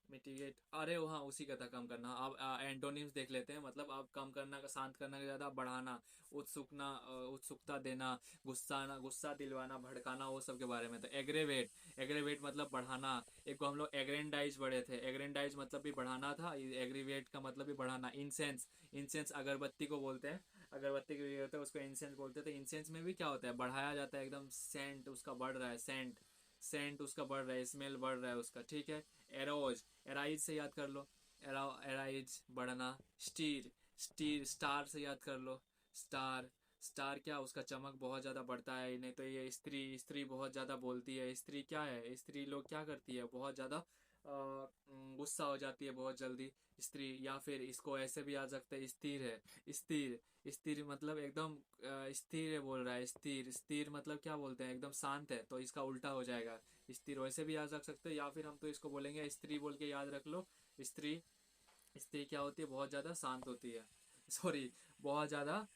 मिटिगेट, अरे वहाँ उसी का था, कम करना। अब एंटोनिम्स देख लेते हैं, मतलब अब कम करना का, शांत करना का ज़्यादा, बढ़ाना, उत्सुकना, उत्सुकता देना, गुस्सा, गुस्सा दिलवाना, भड़काना, वो सब के बारे में। तो एग्रेवेट, एग्रेवेट मतलब बढ़ाना। एक को हम लोग एग्रेंडाइज पढ़े थे, एग्रेंडाइज मतलब भी बढ़ाना था, एग्रीवेट का मतलब भी बढ़ाना। इंसेंस, इंसेंस अगरबत्ती को बोलते हैं, अगरबत्ती के लिए होता है उसको इंसेंस बोलते थे। इंसेंस में भी क्या होता है, बढ़ाया जाता है, एकदम सेंट उसका बढ़ रहा है, सेंट, सेंट उसका बढ़ रहा है, स्मेल बढ़ रहा है उसका। ठीक है। एरोज, एराइज से याद कर लो, एराइज बढ़ना। स्टीर, स्टीर, स्टार से याद कर लो, स्टार, स्टार क्या, उसका चमक बहुत ज़्यादा बढ़ता है। नहीं तो ये स्त्री, स्त्री बहुत ज़्यादा बोलती है, स्त्री क्या है, स्त्री लोग क्या करती है, बहुत ज़्यादा गुस्सा हो जाती है बहुत जल्दी, स्त्री। या फिर इसको ऐसे भी याद सकते हैं, स्थिर है, स्थिर, स्थिर मतलब एकदम स्थिर है बोल रहा है, स्थिर, स्थिर मतलब क्या बोलते हैं, एकदम शांत है, तो इसका उल्टा हो जाएगा स्थिर, वैसे भी याद रख सकते हो, या फिर हम तो इसको बोलेंगे स्त्री बोल के याद रख लो। स्त्री, स्त्री क्या होती है, बहुत ज़्यादा शांत होती है, सॉरी, बहुत ज़्यादा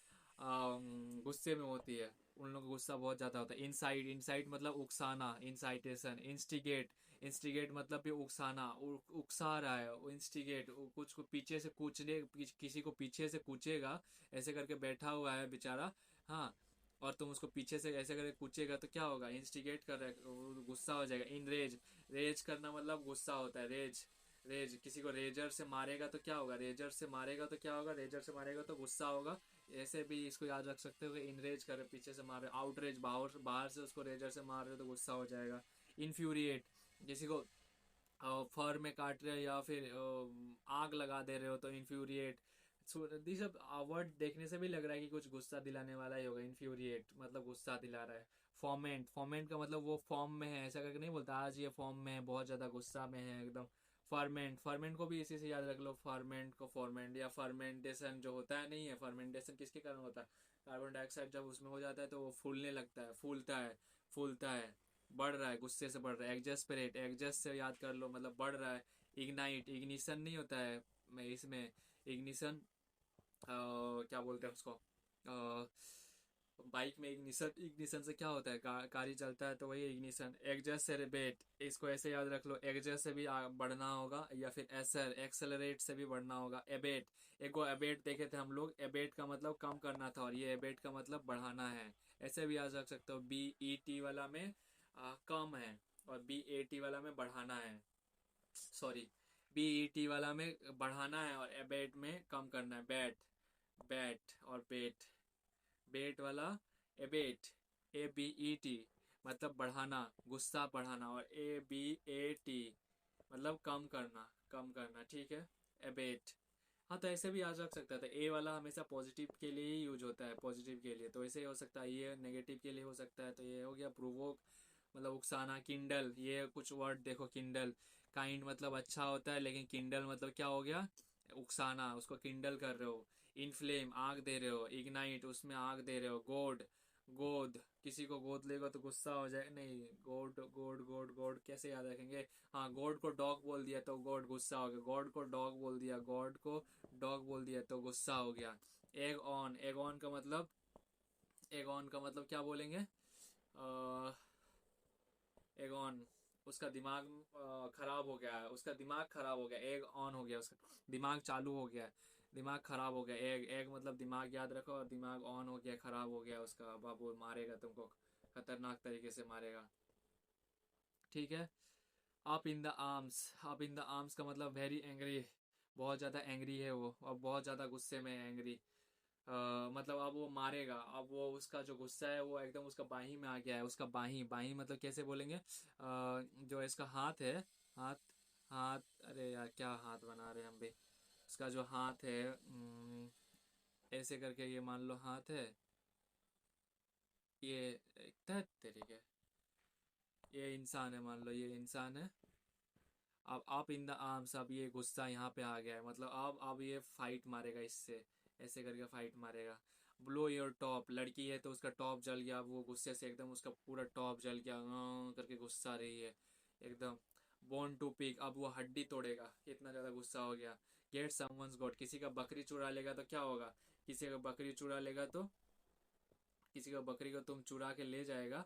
गुस्से में होती है, उन लोगों को गुस्सा बहुत ज़्यादा होता है। इनसाइट, इनसाइट मतलब उकसाना, इंसाइटेशन। इंस्टिगेट, इंस्टिगेट मतलब भी उकसाना, उकसा रहा है, इंस्टिगेट, कुछ को पीछे से कूचने, किसी को पीछे से कूचेगा, ऐसे करके बैठा हुआ है बेचारा, हाँ, और तुम उसको पीछे से ऐसे करके कूचेगा तो क्या होगा, इंस्टिगेट कर रहा है, वो गुस्सा हो जाएगा। इन रेज, रेज करना मतलब गुस्सा होता है, रेज, रेज, किसी को रेजर से मारेगा तो क्या होगा, रेजर से मारेगा तो क्या होगा, रेजर से मारेगा तो गुस्सा होगा, ऐसे भी इसको याद रख सकते हो कि इनरेज कर, पीछे से मार रहे। आउटरेज, बाहर बाहर से उसको रेजर से मार रहे हो तो गुस्सा हो जाएगा। इन्फ्यूरिएट, किसी को फर में काट रहे हो या फिर आग लगा दे रहे हो तो इन्फ्यूरिएट। दी सब वर्ड देखने से भी लग रहा है कि कुछ गुस्सा दिलाने वाला ही होगा, इन्फ्यूरिएट मतलब गुस्सा दिला रहा है। फॉर्मेंट, फॉर्मेंट का मतलब वो फॉर्म में है, ऐसा करके नहीं बोलता आज ये फॉर्म में है, बहुत ज़्यादा गुस्सा में है एकदम। फर्मेंट, फर्मेंट को भी इसी से याद रख लो, फर्मेंट को, फॉर्मेंट या फर्मेंटेशन जो होता है, नहीं है, फर्मेंटेशन किसके कारण होता है, कार्बन डाइऑक्साइड जब उसमें हो जाता है तो वो फूलने लगता है, फूलता है, फूलता है, बढ़ रहा है, गुस्से से बढ़ रहा है। एग्जस्परेट, एग्जस्ट से याद कर लो, मतलब बढ़ रहा है। इग्नाइट, इग्निशन नहीं होता है, मैं इसमें इग्निशन, क्या बोलते हैं उसको, बाइक में इग्निशन, इग्निशन से क्या होता है, गाड़ी चलता है तो वही इग्निशन। एग्जस्ट से रेबेट, इसको ऐसे याद रख लो, एग्जस्ट से भी बढ़ना होगा, या फिर एसर, एक्सेलरेट से भी बढ़ना होगा। एबेट, एक को एबेट देखे थे हम लोग, एबेट का मतलब कम करना था, और ये एबेट का मतलब बढ़ाना है, ऐसे भी याद रख सकते हो। बी ई टी वाला में कम है, और बी ए टी वाला में बढ़ाना है, सॉरी, बी ई टी वाला में बढ़ाना है और एबेट में कम करना है। बैट, बैट और बेट, बेट वाला abet, A B E T मतलब बढ़ाना, गुस्सा बढ़ाना, और ए बी ए टी मतलब कम करना, कम करना। ठीक है, एबेट। हाँ, तो ऐसे भी याद रख सकता था, ए वाला हमेशा पॉजिटिव के लिए ही यूज होता है, पॉजिटिव के लिए, तो ऐसे ही हो सकता है, ये नेगेटिव के लिए हो सकता है, तो ये हो गया प्रोवोक, मतलब उकसाना। किंडल, ये कुछ वर्ड देखो, किंडल, काइंड मतलब अच्छा होता है, लेकिन किंडल मतलब क्या हो गया, उकसाना, उसको किंडल कर रहे हो। इनफ्लेम, आग दे रहे हो। इग्नाइट, उसमें आग दे रहे हो। गोड, गोद, किसी को गोद लेगा तो गुस्सा हो जाए, नहीं, गोड गोड गोड गोड कैसे याद रखेंगे। हाँ, गॉड को डॉग बोल दिया तो गॉड गुस्सा हो गया। गॉड को डॉग बोल दिया, गॉड को डॉग बोल दिया तो गुस्सा हो गया। एग ऑन, एग ऑन का मतलब, एग ऑन का मतलब क्या बोलेंगे, एग ऑन, उसका दिमाग खराब हो गया है, उसका दिमाग खराब हो गया, एग ऑन हो गया, उसका दिमाग चालू हो गया, दिमाग खराब हो गया। एग, एग मतलब दिमाग, याद रखो, और दिमाग ऑन हो गया, खराब हो गया उसका, अब वो मारेगा तुमको, खतरनाक तरीके से मारेगा। ठीक है। Up in the arms, up in the arms का मतलब वेरी एंग्री, बहुत ज़्यादा एंग्री है वो, और बहुत ज़्यादा गुस्से में है, एंग्री। मतलब अब वो मारेगा, अब वो उसका जो गुस्सा है वो एकदम उसका बाही में आ गया है, उसका बाही, बाही मतलब कैसे बोलेंगे, जो इसका हाथ है, हाथ, हाथ, अरे यार क्या हाथ बना रहे हैं हम भी, उसका जो हाथ है, ऐसे करके, ये मान लो हाथ है, ये तरीके, ये इंसान है, मान लो ये इंसान है। अब आप इन द आर्म्स, अब ये गुस्सा यहाँ पे आ गया है, मतलब अब ये फाइट मारेगा इससे, ऐसे करके फाइट मारेगा। ब्लो योर टॉप, लड़की है तो उसका टॉप जल गया, अब वो गुस्से से एकदम उसका पूरा टॉप जल गया, करके गुस्सा रही है एकदम। बोन टू पिक, अब वो हड्डी तोड़ेगा, इतना ज़्यादा गुस्सा हो गया। गेट समवंस गॉट, किसी का बकरी चुरा लेगा तो क्या होगा, किसी का बकरी चुरा लेगा तो, किसी का बकरी को तुम चुरा के ले जाएगा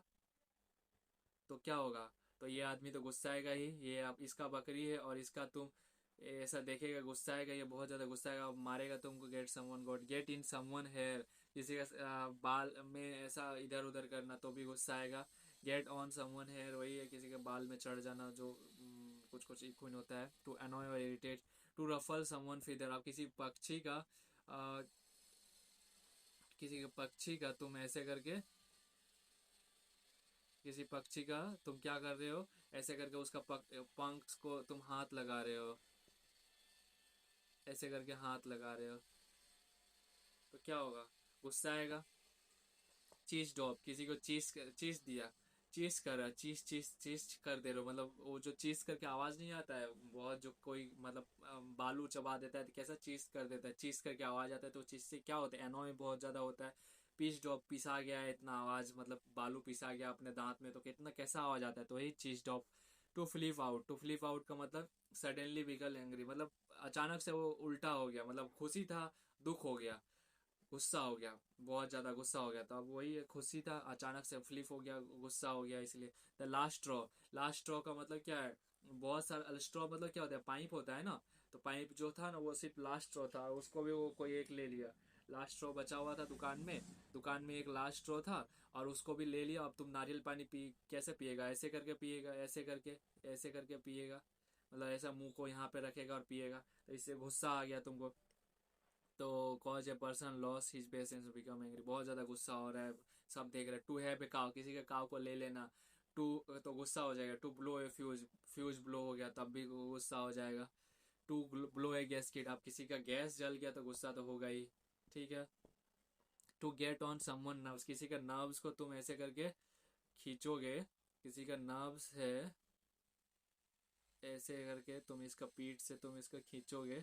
तो क्या होगा, तो ये आदमी तो गुस्साएगा ही, ये आप इसका बकरी है और इसका तुम, ऐसा देखेगा, गुस्साएगा, ये बहुत ज़्यादा गुस्साएगा, मारेगा तुमको। Get someone got, get in someone hair, किसी का बाल में ऐसा इधर उधर करना तो भी गुस्साएगा। गेट ऑन समवन हेयर, वही है किसी के बाल में चढ़ जाना, जो कुछ कुछ इक्विन होता है। टू अनॉय और irritate, to ruffle someone feather, आप किसी पक्षी का, अ, किसी के पक्षी का तुम ऐसे करके, किसी पक्षी का तुम क्या कर रहे हो, ऐसे करके उसका पंख को तुम हाथ लगा रहे हो, ऐसे करके हाथ लगा रहे हो तो क्या होगा, गुस्सा आएगा। चीज डॉप, किसी को चीज, चीज दिया, चीज कर रहा, चीज चीज चीज कर दे रहे हो, मतलब वो जो चीज करके आवाज नहीं आता है बहुत, जो कोई मतलब बालू चबा देता है तो कैसा चीज कर देता है, चीज करके आवाज आता है, तो चीज से क्या होता है, एनोय बहुत ज्यादा होता है। पीस डॉप, पिसा गया है, इतना आवाज, मतलब बालू पिसा गया अपने दांत में तो कितना कैसा आवाज आता है, तो वही चीज dope. To flip out, to flip out का मतलब सडनली बिकल एंग्री, मतलब अचानक से वो उल्टा हो गया, मतलब खुशी था दुख हो गया, गुस्सा हो गया, बहुत ज़्यादा गुस्सा हो गया, तो अब वही खुशी था अचानक से फ्लिप हो गया, गुस्सा हो गया, इसलिए। The last straw, last straw का मतलब क्या है, बहुत सारा स्ट्रॉ मतलब क्या होता है, पाइप होता है ना, तो पाइप जो था ना वो सिर्फ लास्ट स्ट्रॉ था, उसको भी वो कोई एक ले लिया। लास्ट स्ट्रॉ बचा हुआ था दुकान में, दुकान में एक लास्ट स्ट्रॉ था और उसको भी ले लिया। अब तुम नारियल पानी पी कैसे पिएगा, ऐसे करके पिएगा, ऐसे करके, ऐसे करके पिएगा, मतलब ऐसा मुंह को यहाँ पे रखेगा और पिएगा, तो इससे गुस्सा आ गया तुमको। तो cause a person loss his patience become angry, बहुत ज़्यादा गुस्सा हो रहा है, सब देख रहे हैं। टू हैव ए काव, किसी के काव को ले लेना, टू तो गुस्सा हो जाएगा। To blow a fuse, fuse blow हो गया तब भी गुस्सा हो जाएगा। To blow a gasket, आप किसी का गैस जल गया तो गुस्सा तो होगा ही। ठीक है। To get on someone nerves, किसी का नर्व्स को तुम ऐसे करके खींचोगे, किसी का नर्व्स है, ऐसे करके तुम इसका पीठ से तुम इसको खींचोगे,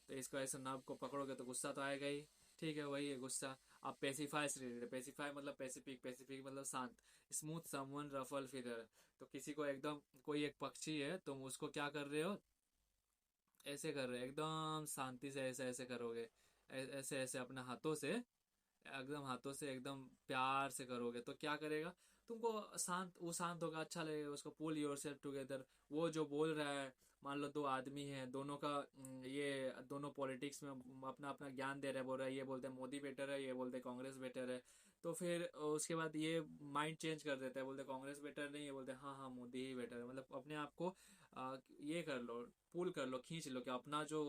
तो इसको ऐसे नाव को पकड़ोगे तो गुस्सा तो आएगा ही। ठीक है, वही है गुस्सा। अब पेसिफाई से रिलेटेड, पेसिफाई मतलब पैसिफिक, पैसिफिक मतलब शांत। स्मूथ समवन रफल फिदर, तो किसी को एकदम, कोई एक पक्षी है तुम उसको क्या कर रहे हो, ऐसे कर रहे हो एकदम शांति से, ऐसे ऐसे करोगे, ऐसे ऐसे अपने हाथों से, एकदम हाथों से एकदम प्यार से करोगे तो क्या करेगा, तुमको शांत, वो शांत होगा, अच्छा लगेगा उसको। पुल योर सेल्फ टुगेदर, वो जो बोल रहा है, मान लो दो आदमी हैं, दोनों का ये दोनों पॉलिटिक्स में अपना अपना ज्ञान दे रहे हैं, बोल रहा है, ये बोलते हैं मोदी बेटर है, ये बोलते हैं कांग्रेस बेटर है, तो फिर उसके बाद ये माइंड चेंज कर देता है, बोलते हैं कांग्रेस बेटर नहीं है, बोलते हैं हाँ हाँ मोदी ही बेटर है, मतलब अपने आप को ये कर लो, पुल कर लो, खींच लो कि अपना जो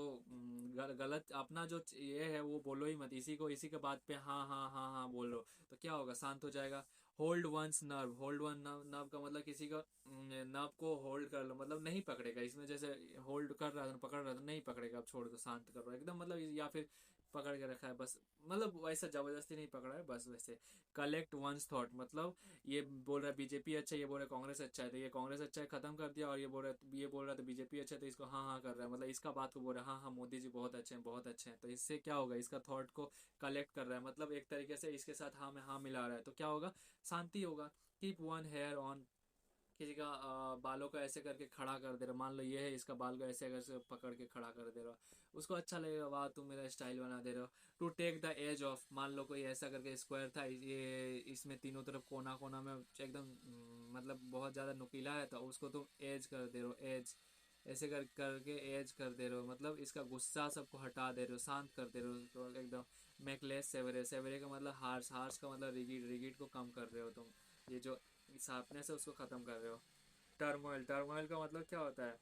गलत, अपना जो ये है वो बोलो ही मत, इसी को, इसी के बात पे हाँ हाँ हाँ हाँ बोलो, तो क्या होगा, शांत हो जाएगा। Hold one's nerve, hold one nerve, nerve का मतलब किसी का नर्व को होल्ड कर लो, मतलब नहीं पकड़ेगा, इसमें जैसे होल्ड कर रहा था, पकड़ रहा था, नहीं पकड़ेगा, अब छोड़ दो, शांत कर रहा एकदम, मतलब या फिर पकड़ के रखा है बस, मतलब वैसा जबरदस्ती नहीं पकड़ा है, बस वैसे। कलेक्ट वंस थॉट, मतलब ये बोल रहा है बीजेपी अच्छा है, ये बोल रहा है कांग्रेस अच्छा है, तो ये कांग्रेस अच्छा है खत्म कर दिया, और ये बोल रहा है तो बीजेपी अच्छा है, तो इसको हाँ हाँ कर रहा है, मतलब इसका बात को बोल रहा है हाँ हाँ मोदी जी बहुत अच्छे हैं बहुत अच्छे हैं, तो इससे क्या होगा, इसका थॉट को कलेक्ट कर रहा है, मतलब एक तरीके से इसके साथ हाँ में हाँ मिला रहा है, तो क्या होगा, शांति होगा। कीप वन हेयर ऑन, किसी का बालों को ऐसे करके खड़ा कर दे रहा, मान लो ये है, इसका बाल को ऐसे ऐसे पकड़ के खड़ा कर दे रहा, उसको अच्छा लगेगा, वाह तुम मेरा स्टाइल बना दे रहे हो। To take the edge off, मान लो कोई ऐसा करके स्क्वायर था, ये इसमें तीनों तरफ कोना कोना में एकदम मतलब बहुत ज़्यादा नुकीला है, तो उसको तुम एज कर दे रहे हो, एज ऐसे कर करके एज कर दे रहे हो, मतलब इसका गुस्सा सबको हटा दे रहे हो, शांत कर दे रहे हो उसको एकदम। मेकलेस सेवरे, सेवरे का मतलब हार्श, हार्श का मतलब रिगिड, रिगिड को कम कर रहे हो तुम, ये जो शार्पनेस है उसको ख़त्म कर रहे हो। टर्मोइल, टर्मोइल का मतलब क्या होता है,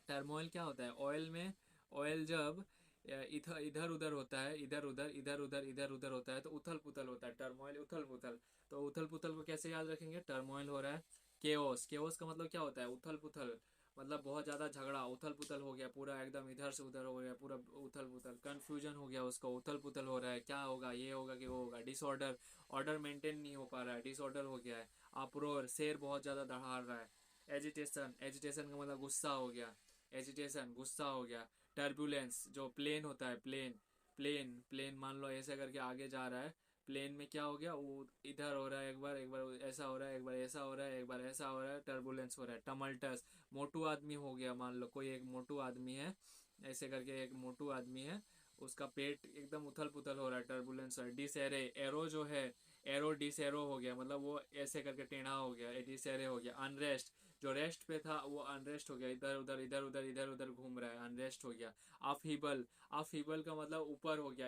टर्मोइल क्या होता है, ऑयल में, ऑयल जब इधर इधर उधर होता है, इधर उधर इधर उधर इधर उधर होता है, तो उथल पुथल होता है, टर्मोइल उथल पुथल। तो उथल पुथल को कैसे याद रखेंगे, टर्मोइल हो रहा है। केओस, केओस का मतलब क्या होता है, उथल पुथल, मतलब बहुत ज़्यादा झगड़ा, उथल पुथल हो गया पूरा, एकदम इधर से उधर हो गया पूरा, उथल पुथल, कन्फ्यूजन हो गया उसका, उथल पुथल हो रहा है, क्या होगा, ये होगा कि वो होगा। डिसऑर्डर, ऑर्डर मेंटेन नहीं हो पा रहा है, डिसऑर्डर हो गया है। अप्रोर, शेर बहुत ज़्यादा दहाड़ रहा है। एजिटेशन, एजिटेशन का मतलब गुस्सा हो गया, एजिटेशन गुस्सा हो गया। टर्बुलेंस, जो प्लेन होता है, प्लेन, प्लेन प्लेन मान लो ऐसे करके आगे जा रहा है, प्लेन में क्या हो गया, वो इधर हो रहा है, एक बार ऐसा हो रहा है, एक बार ऐसा हो रहा है, एक बार ऐसा हो रहा है, टर्बुलेंस हो रहा है। टमल्टस, मोटू आदमी हो गया, मान लो कोई एक मोटू आदमी है, ऐसे करके एक मोटू आदमी है, उसका पेट एकदम उथल पुथल हो रहा है, टर्बुलेंस हो रहा है। डिसएरे, एरो जो है, एरो डिसएरो हो गया, मतलब वो ऐसे करके टेढ़ा हो गया, डिसएरे हो गया। अनरेस्ट, जो रेस्ट पे था वो अनरेस्ट हो गया, इधर उधर इधर उधर इधर उधर घूम रहा है, अनरेस्ट हो गया। अपहीबल, अपहीबल का मतलब ऊपर हो गया,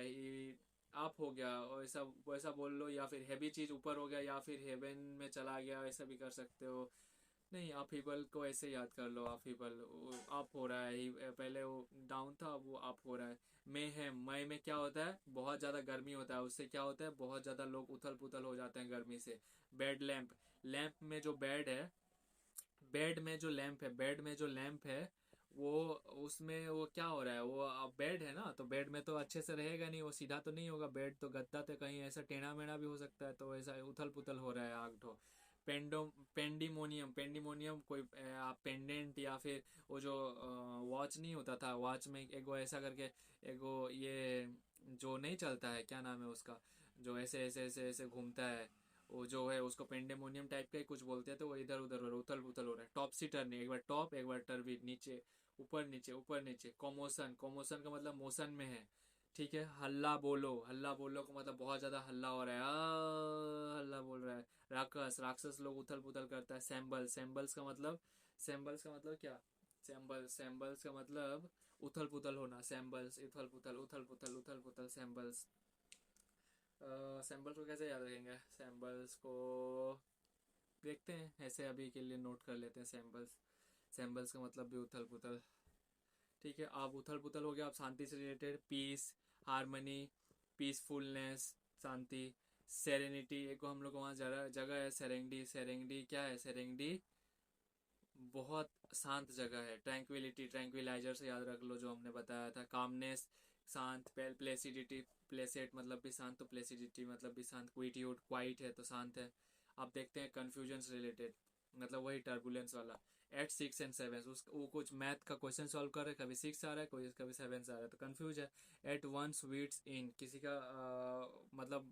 आप हो गया, वैसा वैसा बोल लो, या फिर हैवी चीज ऊपर हो गया, या फिर हेवन में चला गया, ऐसा भी कर सकते हो। नहीं, अपहीबल को ऐसे याद कर लो, अपहीबल अप हो रहा है, पहले वो डाउन था, अब वो अप हो रहा है। मई है, मई में क्या होता है, बहुत ज़्यादा गर्मी होता है, उससे क्या होता है, बहुत ज़्यादा लोग उथल पुथल हो जाते हैं गर्मी से। बेड लैम्प, लैम्प में जो बेड है, बेड में जो लैंप है, बेड में जो लैंप है, वो उसमें वो क्या हो रहा है, वो अब बेड है ना, तो बेड में तो अच्छे से रहेगा नहीं, वो सीधा तो नहीं होगा बेड, तो गद्दा तो कहीं ऐसा टेढ़ा मेढ़ा भी हो सकता है, तो ऐसा उथल पुथल हो रहा है आग ढो। पेंडो, पेंडिमोनियम, पेंडिमोनियम कोई पेंडेंट, या फिर वो जो वॉच नहीं होता था, वॉच में एगो ऐसा करके, एगो ये जो नहीं चलता है, क्या नाम है उसका, जो ऐसे ऐसे ऐसे ऐसे घूमता है, वो जो है उसको पेंडेमोनियम टाइप का ही कुछ बोलते हैं, तो वो इधर उधर हो रहा है, उथल पुथल हो रहा है। टॉप सी टर्निंग, एक बार टॉप एक बार टर्बी, नीचे ऊपर नीचे ऊपर नीचे। कॉमोशन, कॉमोशन का मतलब मोशन में है, ठीक है। हल्ला बोलो, हल्ला बोलो का मतलब बहुत ज़्यादा हल्ला हो रहा है, हल्ला बोल रहा है। राक्षस, राक्षस लोग उथल पुथल करता है। सैम्बल, सैम्बल्स का मतलब, सैम्बल्स का मतलब क्या, सैम्बल, सैम्बल्स का मतलब उथल पुथल होना, सैम्बल्स, उथल पुथल उथल पुथल उथल पुथल, सैम्बल्स। सैम्बल्स को कैसे याद रखेंगे, सैम्बल्स को देखते हैं ऐसे, अभी के लिए नोट कर लेते हैं सैम्बल्स। सैम्बल्स का मतलब भी उथल पुथल, ठीक है। आप उथल पुथल हो गया, आप शांति से रिलेटेड, पीस, हारमनी, पीसफुलनेस, शांति। सेरेनिटी, एक को हम लोग वहाँ जगह जगह है, सेरेंगडी, सेरेंगडी क्या है, सेरेंगडी बहुत शांत जगह है। ट्रैंक्विलिटी, ट्रैंक्विलाइजर से याद रख लो जो हमने बताया था। कामनेस, शांत। प्लेसिडिटी, प्लेसेट मतलब भी शांत, तो प्लेसिडिटी मतलब भी शांत। क्विटियूड, क्वाइट है तो शांत है। अब देखते हैं कन्फ्यूजन से रिलेटेड, मतलब वही टर्बुलेंस वाला। एट सिक्स एंड सेवन, उस वो कुछ मैथ का क्वेश्चन सॉल्व कर रहे, कभी सिक्स आ रहा है, कोई कभी सेवन से आ रहा है, तो कन्फ्यूज है। एट वन स्वीट्स इन, किसी का मतलब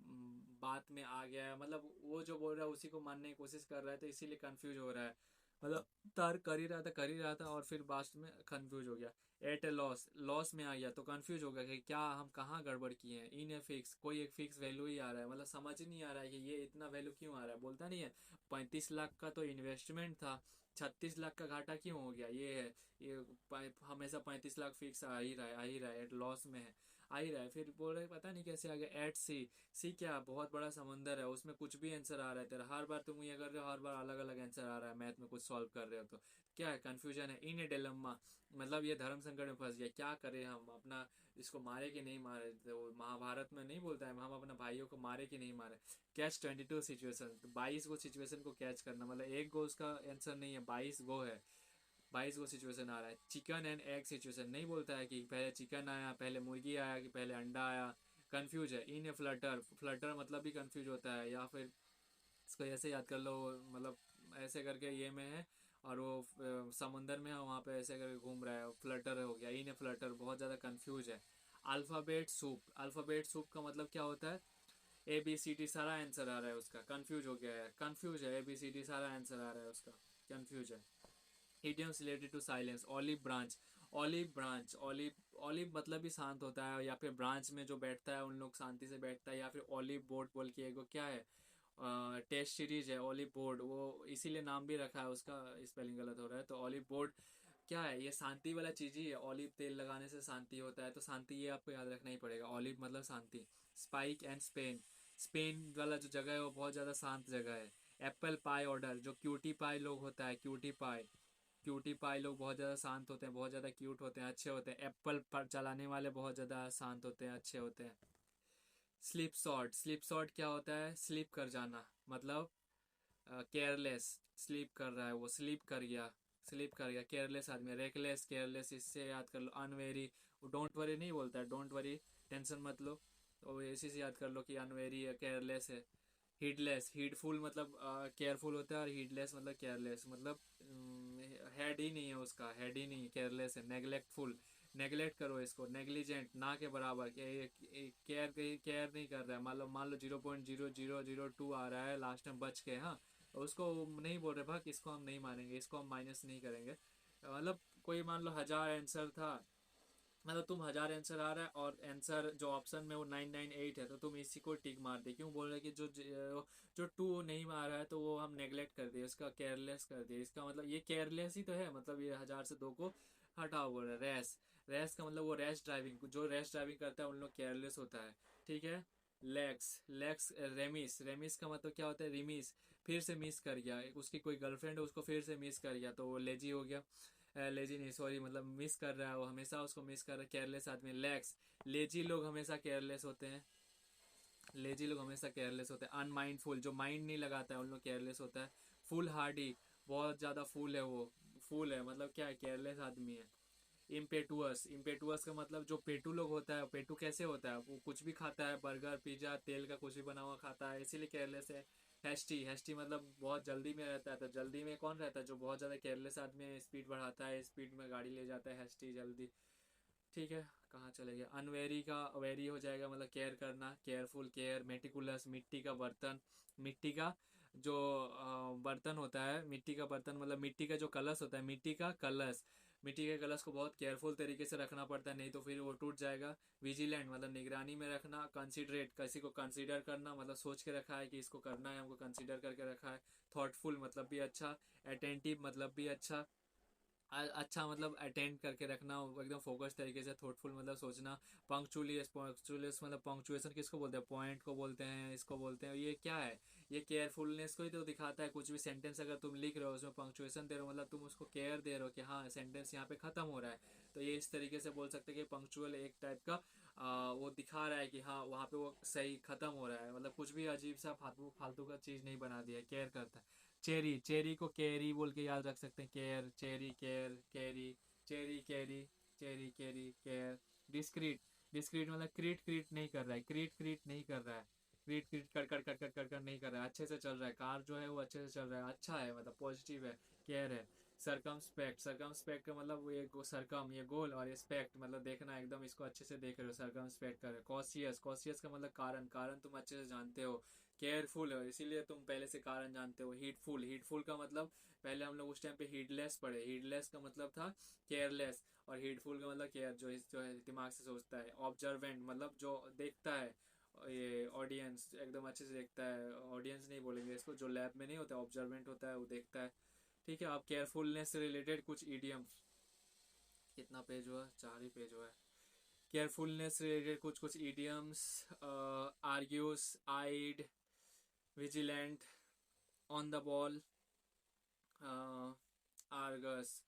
बात में आ गया है, मतलब वो जो बोल रहा है उसी को मानने की कोशिश कर रहा है, तो इसीलिए कन्फ्यूज हो रहा है, मतलब तर्क कर ही रहा था और फिर लास्ट में कंफ्यूज हो गया। एट ए लॉस, लॉस में आ गया तो कंफ्यूज हो गया कि क्या हम कहाँ गड़बड़ किए हैं। इन ए फिक्स, कोई एक फिक्स वैल्यू ही आ रहा है, मतलब समझ ही नहीं आ रहा है कि ये इतना वैल्यू क्यों आ रहा है, बोलता नहीं है 35 लाख का तो इन्वेस्टमेंट था, 36 लाख का घाटा क्यों हो गया, ये है, ये हमेशा 35 लाख फिक्स आ ही रहा है, आ ही रहा है, एट लॉस में है, आ ही रहा है। फिर बोल रहे पता नहीं कैसे आ गया। एट सी, सी क्या, बहुत बड़ा समंदर है, उसमें कुछ भी आंसर आ रहा है तेरा, हर बार तुम ये कर रहे हो, हर बार अलग अलग आंसर आ रहा है, मैथ में कुछ सॉल्व कर रहे हो तो क्या है, कंफ्यूजन है। इन ए डिलेम्मा, मतलब ये धर्म संकट में फंस गया, क्या करें हम अपना, इसको मारे कि नहीं मारे, तो महाभारत में नहीं बोलता है हम अपना भाइयों को मारे कि नहीं मारे। कैच 22 सिचुएशन, 22 गो सिचुएशन को कैच करना, मतलब एक गो उसका आंसर नहीं है, 22 गो है। 22 को सिचुएशन आ रहा है। चिकन एंड एग सिचुएशन नहीं बोलता है कि पहले चिकन आया, पहले मुर्गी आया, कि पहले अंडा आया। कंफ्यूज है। इन ए फ्लटर, फ्लटर मतलब भी कंफ्यूज होता है। या फिर इसको ऐसे याद कर लो, मतलब ऐसे करके ये में है और वो समंदर में है, वहाँ पे ऐसे करके घूम रहा है, फ्लटर हो गया। इन ए फ्लटर बहुत ज़्यादा कंफ्यूज है। अल्फ़ाबेट सूप, अल्फ़ाबेट सूप का मतलब क्या होता है? ए बी सी डी सारा आंसर आ रहा है उसका, कंफ्यूज हो गया है, कंफ्यूज है। ए बी सी डी सारा आंसर आ रहा है उसका, कंफ्यूज है। Idioms related to silence, olive branch, olive branch, olive olive मतलब भी शांत होता है, या फिर ब्रांच में जो बैठता है उन लोग शांति से बैठता है। या फिर ऑलिव बोर्ड बोल के एगो क्या है, टेस्ट सीरीज है ऑलिव बोर्ड, वो इसीलिए नाम भी रखा है उसका, स्पेलिंग गलत हो रहा है। तो ऑलिव बोर्ड क्या है, ये शांति वाला चीज ही है। ऑलिव तेल लगाने से शांति होता है, तो शांति ये आपको याद रखना ही पड़ेगा, ऑलिव मतलब शांति। स्पाइक एंड स्पेन, स्पेन वाला जो जगह है वो बहुत ज़्यादा शांत जगह है। एप्पल पाई ऑर्डर, जो क्यूटी पाई लोग होता है, क्यूटी पाई, क्यूटी पाई लोग बहुत ज़्यादा शांत होते हैं, बहुत ज़्यादा क्यूट होते हैं, अच्छे होते हैं। एप्पल पर चलाने वाले बहुत ज़्यादा शांत होते हैं, अच्छे होते हैं। स्लिप शॉट, स्लिप शॉट क्या होता है? स्लिप कर जाना, मतलब केयरलेस, स्लीप कर रहा है वो, स्लीप कर गया, स्लीप कर गया। केयरलेस आदमी, रेकलेस, केयरलेस, इससे याद कर लो। अनवेरी, डोंट वरी नहीं बोलता है, डोंट वरी, टेंशन मत लो, तो इसी से याद कर लो कि अनवेरी है, केयरलेस है। हीडलेस, हीडफुल मतलब केयरफुल होता है, और हीडलेस मतलब केयरलेस, मतलब हेड ही नहीं है उसका, हेड ही नहीं, केयरलेस है। नेग्लेक्टफुल, नेग्लेक्ट करो इसको। नेग्लिजेंट, ना के बराबर, केयर केयर नहीं कर रहा है। मान लो 0.0002 आ रहा है लास्ट में बच के, हाँ, उसको नहीं बोल रहे भाग, इसको हम नहीं मानेंगे, इसको हम माइनस नहीं करेंगे। मतलब कोई मान लो 1000 आंसर था, मतलब तुम 1000 आंसर आ रहा है और आंसर जो ऑप्शन में वो 998 है, तो तुम इसी को टिक मार दे। क्यों बोल रहे कि जो टू नहीं मार रहा है तो वो हम नेग्लेक्ट कर दिए, उसका केयरलेस कर दिए। इसका मतलब ये केयरलेस ही तो है, मतलब ये 1000 से 2 को हटाओ। बोल रहे रैश, रैश का मतलब वो रैश ड्राइविंग, जो रैश ड्राइविंग करता है उन लोग केयरलेस होता है, ठीक है। लेक्स, लेक्स रेमिस, रेमिस का मतलब क्या होता है? रिमिस, फिर से मिस कर गया, उसकी कोई गर्लफ्रेंड है उसको फिर से मिस कर गया, तो वो लेजी हो गया। लेजी नहीं, सॉरी, मतलब मिस कर रहा है वो, हमेशा उसको मिस कर रहा है, केयरलेस आदमी। लैक्स, लेजी लोग हमेशा केयरलेस होते हैं, लेजी लोग हमेशा केयरलेस होते हैं। अनमाइंडफुल, जो माइंड नहीं लगाता है उन लोग केयरलेस होता है। फुल हार्डी, बहुत ज़्यादा फूल है वो, फूल है मतलब क्या है? केयरलेस आदमी है। इम्पेटुअस, इम्पेटुअस का मतलब जो पेटू लोग होता है, पेटू कैसे होता है? वो कुछ भी खाता है, बर्गर पिज्जा तेल का कुछ भी बना हुआ खाता है, इसीलिए केयरलेस है। हैस्टी, हैस्टी मतलब बहुत जल्दी में रहता है, तो जल्दी में कौन रहता है? जो बहुत ज़्यादा केयरलेस आदमी है, स्पीड बढ़ाता है, स्पीड में गाड़ी ले जाता है, हैस्टी जल्दी, ठीक है। कहाँ चले गए? अनवेरी का वेरी हो जाएगा, मतलब केयर करना, केयरफुल, केयर। मेटिकुलस, मिट्टी का बर्तन, मिट्टी का जो बर्तन होता है, मिट्टी का बर्तन मतलब मिट्टी का जो कलश होता है, मिट्टी का कलश, मिट्टी के कलश को बहुत केयरफुल तरीके से रखना पड़ता है, नहीं तो फिर वो टूट जाएगा। विजिलेंट मतलब निगरानी में रखना। कंसिडरेट, किसी को कंसीडर करना, मतलब सोच के रखा है कि इसको करना है, हमको कंसीडर करके रखा है। थॉटफुल मतलब भी अच्छा, अटेंटिव मतलब भी अच्छा, अच्छा मतलब अटेंड करके रखना एकदम फोकस तरीके से। थॉटफुल मतलब सोचना। पंक्चुअलियस, पंक्चुअलियस मतलब पंक्चुएशन किसको बोलते हैं? पॉइंट को बोलते हैं, इसको बोलते हैं। ये क्या है? ये केयरफुलनेस को ही तो दिखाता है। कुछ भी सेंटेंस अगर तुम लिख रहे हो उसमें पंक्चुएशन दे रहे हो, मतलब तुम उसको केयर दे रहे हो कि हाँ सेंटेंस यहाँ पे खत्म हो रहा है, तो ये इस तरीके से बोल सकते हैं कि पंक्चुअल एक टाइप का वो दिखा रहा है कि हाँ वहाँ पे वो सही खत्म हो रहा है, मतलब कुछ भी अजीब सा फालतू फालतू का चीज़ नहीं बना दिया, केयर करता है। चेरी, चेरी को कैरी बोल के याद रख सकते हैं। Care, cherry, care, carry, cherry, carry, cherry, carry, care. Discrete, discrete मतलब क्रीट क्रीट नहीं कर रहा है, क्रीट क्रीट नहीं कर रहा है, क्रीट क्रीट कर कर कर कर कर कर नहीं कर रहा है, अच्छे से चल रहा है, कार जो है वो अच्छे से चल रहा है, अच्छा है, मतलब पॉजिटिव है, केयर है। सरकमस्पेक्ट, सरकमस्पेक्ट का मतलब वो ये सरकम ये गोल, और ये स्पेक्ट मतलब देखना, एकदम इसको अच्छे से देख रहे हो, सरकमस्पेक्ट कर रहे हो। कॉशियस, कॉशियस का मतलब कारण, कारण तुम अच्छे से जानते हो। केयरफुल है इसीलिए तुम पहले से कारण जानते हो। हीटफुल, हीटफुल का मतलब पहले हम लोग उस टाइम पे हीडलेस पढ़े, हीडलेस का मतलब था केयरलेस, और हीटफुल का मतलब केयर, जो है दिमाग से सोचता है। ऑब्जर्वेंट मतलब जो देखता है, ये ऑडियंस एकदम अच्छे से देखता है, ऑडियंस नहीं बोलेंगे इसको, जो लैब में नहीं होता ऑब्जर्वेंट होता है वो देखता है, ठीक है। अब केयरफुलनेस से रिलेटेड कुछ ईडियम्स, कितना पेज हुआ? 4 ही पेज हुआ है। केयरफुलनेस से रिलेटेड कुछ कुछ idioms, argus, eyed, vigilant, on the ball, argus,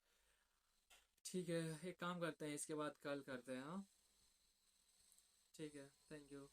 ठीक है। एक काम करते हैं, इसके बाद कल करते हैं, हाँ, ठीक है, थैंक यू।